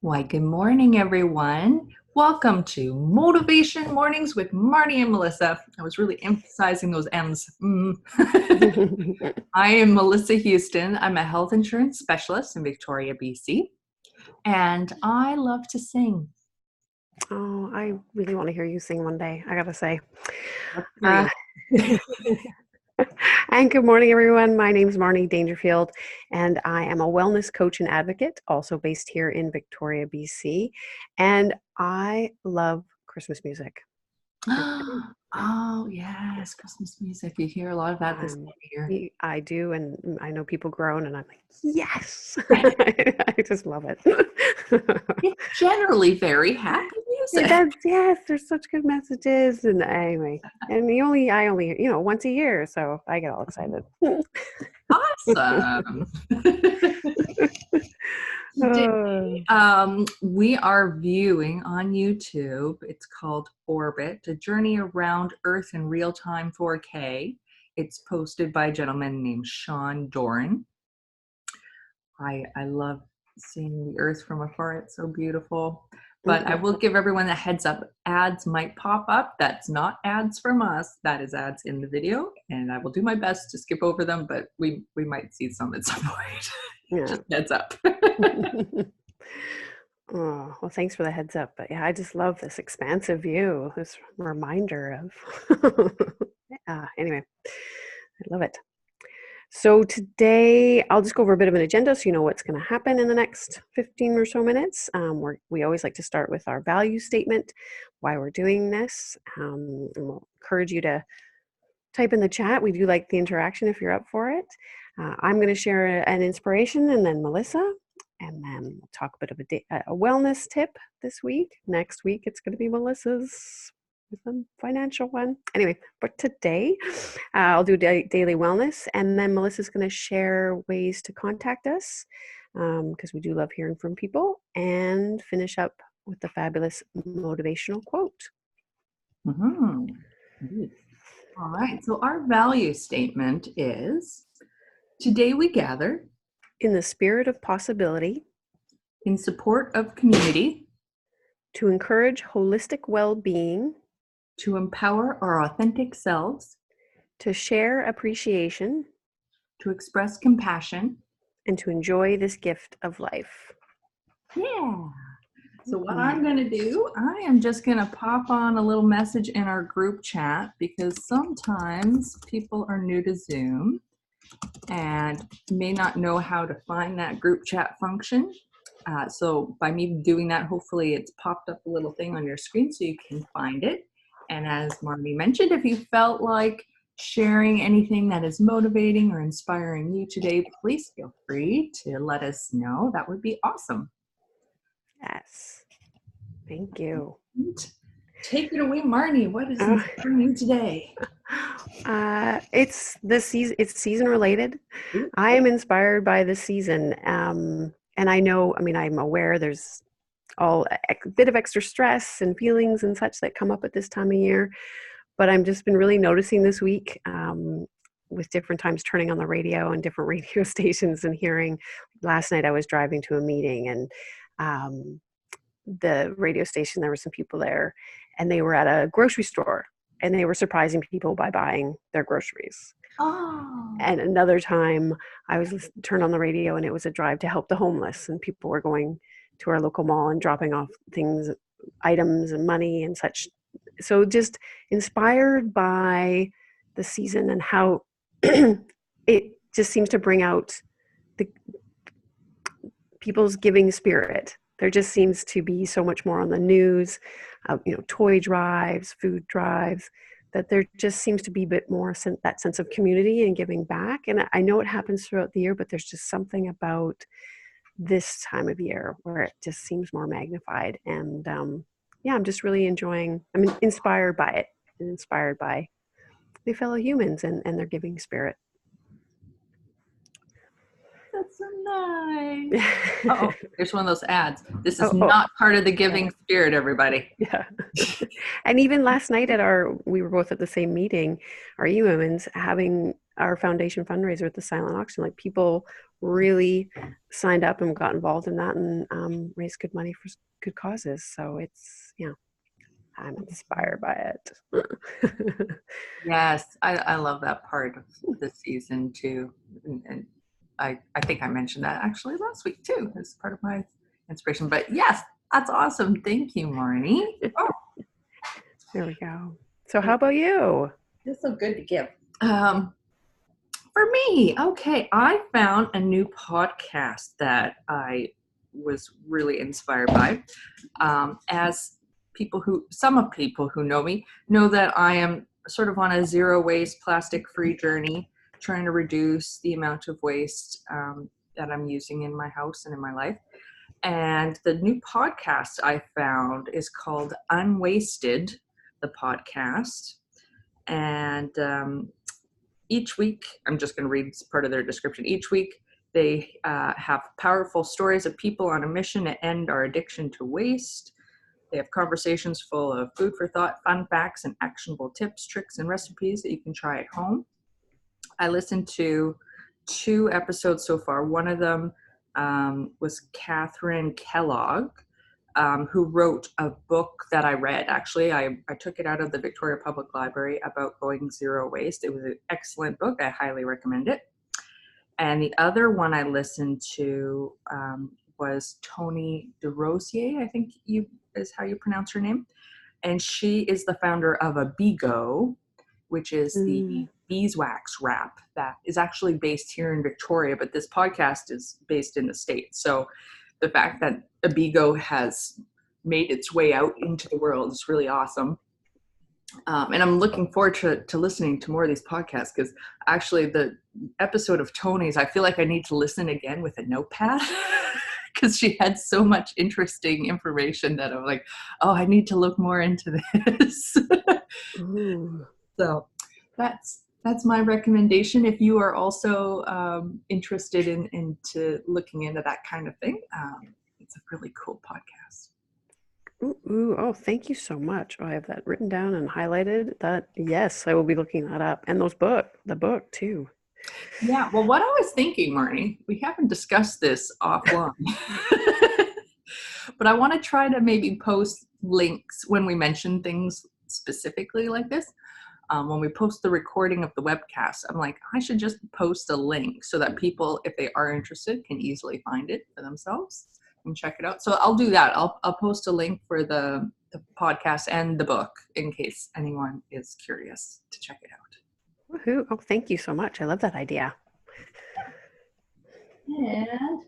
Why, good morning, everyone. Welcome to Motivation Mornings with Marnie and Melissa. I was really emphasizing those M's. I am Melissa Houston. I'm a health insurance specialist in Victoria, BC, and I love to sing. Oh, I really want to hear you sing one day, I gotta say. And good morning, everyone. My name is Marnie Dangerfield, and I am a wellness coach and advocate, also based here in Victoria, BC. And I love Christmas music. Oh, yes, Christmas music. You hear a lot of that this time of year. I do, and I know people groan, and I'm like, yes! I just love it. It's generally very happy music. Yes, there's such good messages. And anyway, and I only, once a year, so I get all excited. Awesome. Today, we are viewing on YouTube. It's called Orbit, a journey around Earth in real-time 4K. It's posted by a gentleman named Sean Doran. I love seeing the Earth from afar. It's so beautiful. But I will give everyone a heads up. Ads might pop up. That's not ads from us. That is ads in the video. And I will do my best to skip over them, but we might see some at some point. Yeah. Just heads up. Oh, well, thanks for the heads up. But yeah, I just love this expansive view, this reminder of, anyway, I love it. So today, I'll just go over a bit of an agenda so you know what's going to happen in the next 15 or so minutes. We always like to start with our value statement, why we're doing this. And we'll encourage you to type in the chat. We do like the interaction if you're up for it. I'm going to share an inspiration, and then Melissa. And then we'll talk a bit of a wellness tip this week. Next week, it's going to be Melissa's with a financial one. Anyway, but today I'll do daily wellness, and then Melissa's going to share ways to contact us because we do love hearing from people, and finish up with the fabulous motivational quote. Mm-hmm. All right. So our value statement is, today we gather in the spirit of possibility, in support of community, to encourage holistic well-being, to empower our authentic selves, to share appreciation, to express compassion, and to enjoy this gift of life. Yeah. So what I'm going to do, I am just going to pop on a little message in our group chat, because sometimes people are new to Zoom and may not know how to find that group chat function. So by me doing that, hopefully it's popped up a little thing on your screen so you can find it. And as Marnie mentioned, if you felt like sharing anything that is motivating or inspiring you today, please feel free to let us know. That would be awesome. Yes. Thank you. Take it away, Marnie. What is inspiring you today? It's season related. I am inspired by the season. And I'm aware there's a bit of extra stress and feelings and such that come up at this time of year. But I've just been really noticing this week with different times turning on the radio and different radio stations and hearing. Last night I was driving to a meeting, and the radio station, there were some people there, and they were at a grocery store, and they were surprising people by buying their groceries. Oh. And another time I was turned on the radio, and it was a drive to help the homeless, and people were going to our local mall and dropping off things, items and money and such. So just inspired by the season and how it just seems to bring out the people's giving spirit. There just seems to be so much more on the news, toy drives, food drives, that there just seems to be a bit more that sense of community and giving back. And I know it happens throughout the year, but there's just something about this time of year where it just seems more magnified. And I'm just really inspired by it, and inspired by my fellow humans and their giving spirit. That's so nice. Oh, there's one of those ads. This is not part of the giving spirit, everybody. Yeah. And even last night we were both at the same meeting, our humans having our foundation fundraiser at the silent auction, like people really signed up and got involved in that and raised good money for good causes. So it's, I'm inspired by it. Yes, I love that part of the season too. And I think I mentioned that actually last week too, as part of my inspiration. But yes, that's awesome. Thank you, Marnie. Oh, There we go. So how about you? it's so good to give. For me, okay, I found a new podcast that I was really inspired by. As some people who know me know that I am sort of on a zero waste, plastic free journey, trying to reduce the amount of waste that I'm using in my house and in my life. And the new podcast I found is called Unweighted The Podcast. And each week, I'm just going to read part of their description. Each week, they have powerful stories of people on a mission to end our addiction to waste. They have conversations full of food for thought, fun facts, and actionable tips, tricks, and recipes that you can try at home. I listened to 2 episodes so far. One of them was Catherine Kellogg, who wrote a book that I read. Actually, I took it out of the Victoria Public Library about going zero waste. It was an excellent book. I highly recommend it. And the other one I listened to was Toni DeRosier, I think is how you pronounce her name. And she is the founder of Abigo, which is the beeswax wrap that is actually based here in Victoria, but this podcast is based in the States. So the fact that Abigo has made its way out into the world is really awesome. And I'm looking forward to listening to more of these podcasts, because actually the episode of Tony's, I feel like I need to listen again with a notepad because she had so much interesting information that I'm like, oh, I need to look more into this. So that's my recommendation. If you are also interested into looking into that kind of thing, it's a really cool podcast. Oh, thank you so much. I have that written down and highlighted. That, yes, I will be looking that up. And the book too. Yeah, well, what I was thinking, Marnie, we haven't discussed this offline, but I want to try to maybe post links when we mention things specifically like this. When we post the recording of the webcast, I'm like, I should just post a link so that people, if they are interested, can easily find it for themselves and check it out. So I'll do that. I'll post a link for the podcast and the book in case anyone is curious to check it out. Woohoo. Oh, thank you so much. I love that idea. And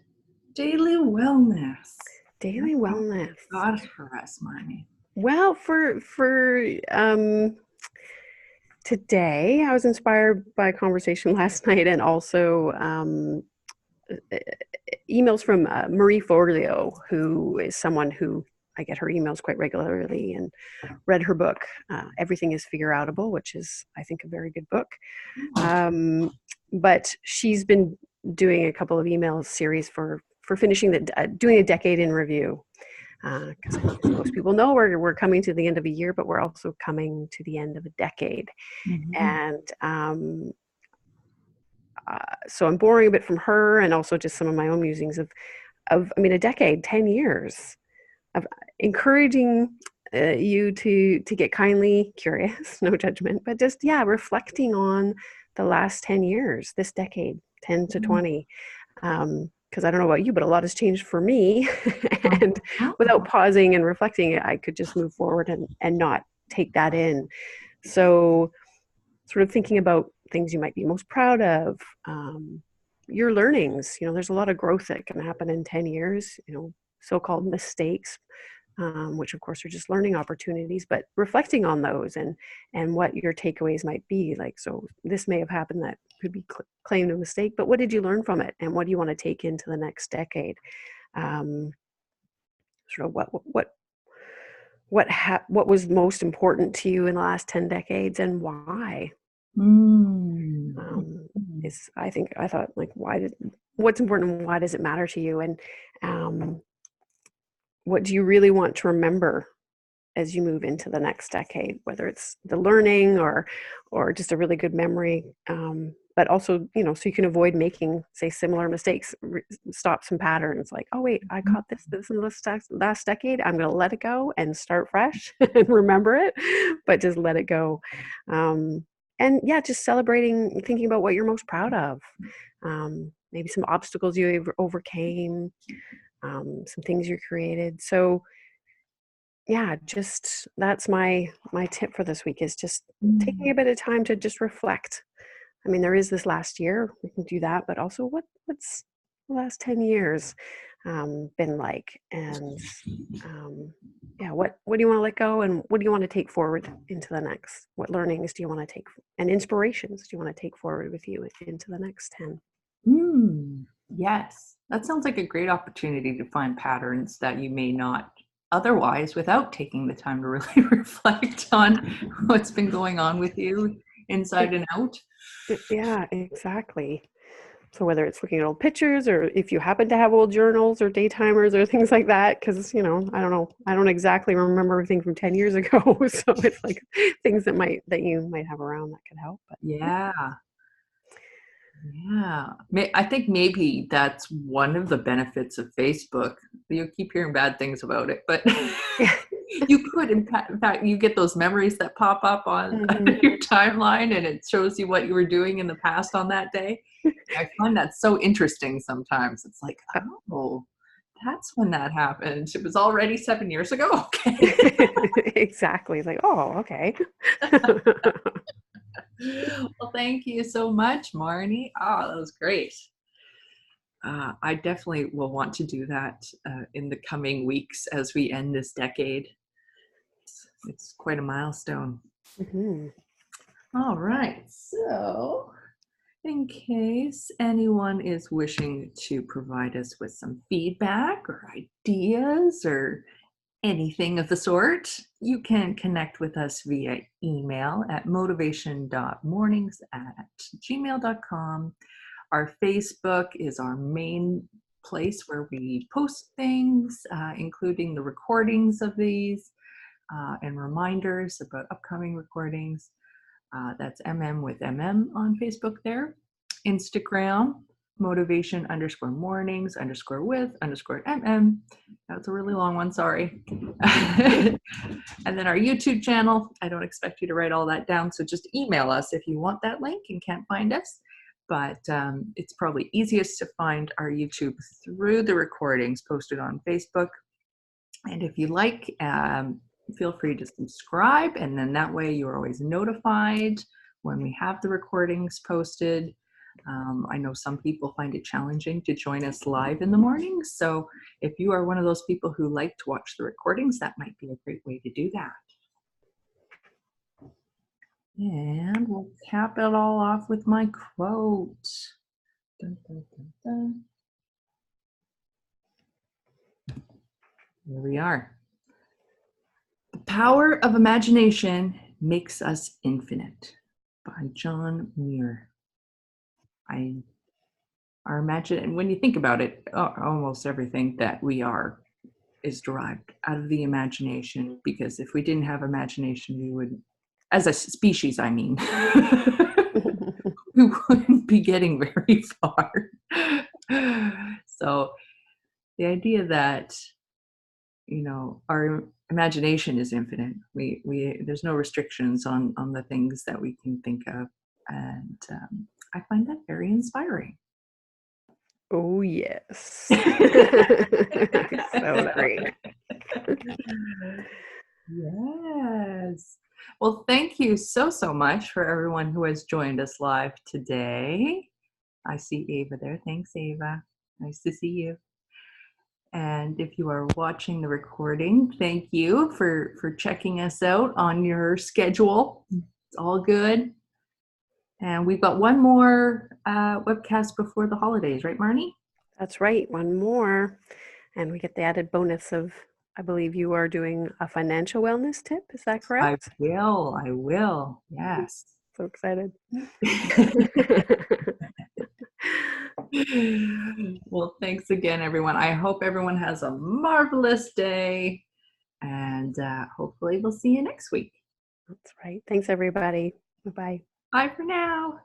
daily wellness. Daily wellness. God for us, Marnie. Well, for today, I was inspired by a conversation last night, and also emails from Marie Forleo, who is someone who I get her emails quite regularly, and read her book, Everything is Figure Outable, which is, I think, a very good book. But she's been doing a couple of email series for finishing doing a decade in review. Because most people know we're coming to the end of a year, but we're also coming to the end of a decade. And so I'm borrowing a bit from her, and also just some of my own musings of a decade, 10 years of encouraging you to get kindly curious, no judgment, but just, reflecting on the last 10 years, this decade, 10 to 20. Because I don't know about you, but a lot has changed for me. And without pausing and reflecting, I could just move forward and not take that in. So sort of thinking about things you might be most proud of, your learnings. There's a lot of growth that can happen in 10 years, so-called mistakes, which of course are just learning opportunities, but reflecting on those and what your takeaways might be. Like, so this may have happened that could be claimed a mistake, but what did you learn from it? And what do you want to take into the next decade? Sort of what was most important to you in the last 10 decades, and why? I thought, like, what's important and why does it matter to you? And what do you really want to remember as you move into the next decade, whether it's the learning or just a really good memory. but also, so you can avoid making, say, similar mistakes, stop some patterns like, oh, wait, I caught this in the last decade. I'm going to let it go and start fresh and remember it, but just let it go. And yeah, just celebrating, thinking about what you're most proud of. Maybe some obstacles you overcame, some things you created. So yeah, just that's my tip for this week, is just taking a bit of time to just reflect. I mean, there is this last year, we can do that, but also what's the last 10 years been like? And yeah, what do you want to let go, and what do you want to take forward into the next? What learnings do you want to take, and inspirations do you want to take forward with you into the next 10? Yes, that sounds like a great opportunity to find patterns that you may not otherwise, without taking the time to really reflect on what's been going on with you inside and out. Yeah, exactly. So whether it's looking at old pictures, or if you happen to have old journals or day timers or things like that, because, I don't know, I don't exactly remember everything from 10 years ago. So it's like things that you might have around that could help. But Yeah. I think maybe that's one of the benefits of Facebook. You keep hearing bad things about it, but yeah. you could, in fact, you get those memories that pop up on your timeline, and it shows you what you were doing in the past on that day. I find that so interesting sometimes. It's like, oh, that's when that happened. It was already 7 years ago. Okay. Exactly. It's like, oh, okay. Well, thank you so much, Marnie. Oh, that was great. I definitely will want to do that in the coming weeks as we end this decade. It's quite a milestone. All right. So, in case anyone is wishing to provide us with some feedback or ideas or anything of the sort, you can connect with us via email at motivation.mornings@gmail.com. Our Facebook is our main place where we post things, including the recordings of these and reminders about upcoming recordings. That's MM with MM on Facebook there. Instagram, motivation_mornings_with_MM. That's a really long one, sorry. And then our YouTube channel. I don't expect you to write all that down, so just email us if you want that link and can't find us. But it's probably easiest to find our YouTube through the recordings posted on Facebook. And if you like, feel free to subscribe, and then that way you're always notified when we have the recordings posted. I know some people find it challenging to join us live in the mornings, so if you are one of those people who like to watch the recordings, that might be a great way to do that. And we'll cap it all off with my quote. Dun, dun, dun, dun. Here we are. The Power of Imagination Makes Us Infinite by John Muir. And when you think about it, almost everything that we are is derived out of the imagination, because if we didn't have imagination, we would, as a species, I mean, we wouldn't be getting very far. So the idea that, our imagination is infinite. There's no restrictions on the things that we can think of. And I find that very inspiring. Oh, yes. So great. Yes. Well, thank you so much for everyone who has joined us live today. I see Ava there. Thanks, Ava. Nice to see you. And if you are watching the recording, thank you for checking us out on your schedule. It's all good. And we've got one more webcast before the holidays, right, Marnie? That's right. One more. And we get the added bonus of, I believe you are doing a financial wellness tip. Is that correct? I will. Yes. So excited. Well, thanks again, everyone. I hope everyone has a marvelous day, and hopefully we'll see you next week. That's right. Thanks, everybody. Bye-bye. Bye for now.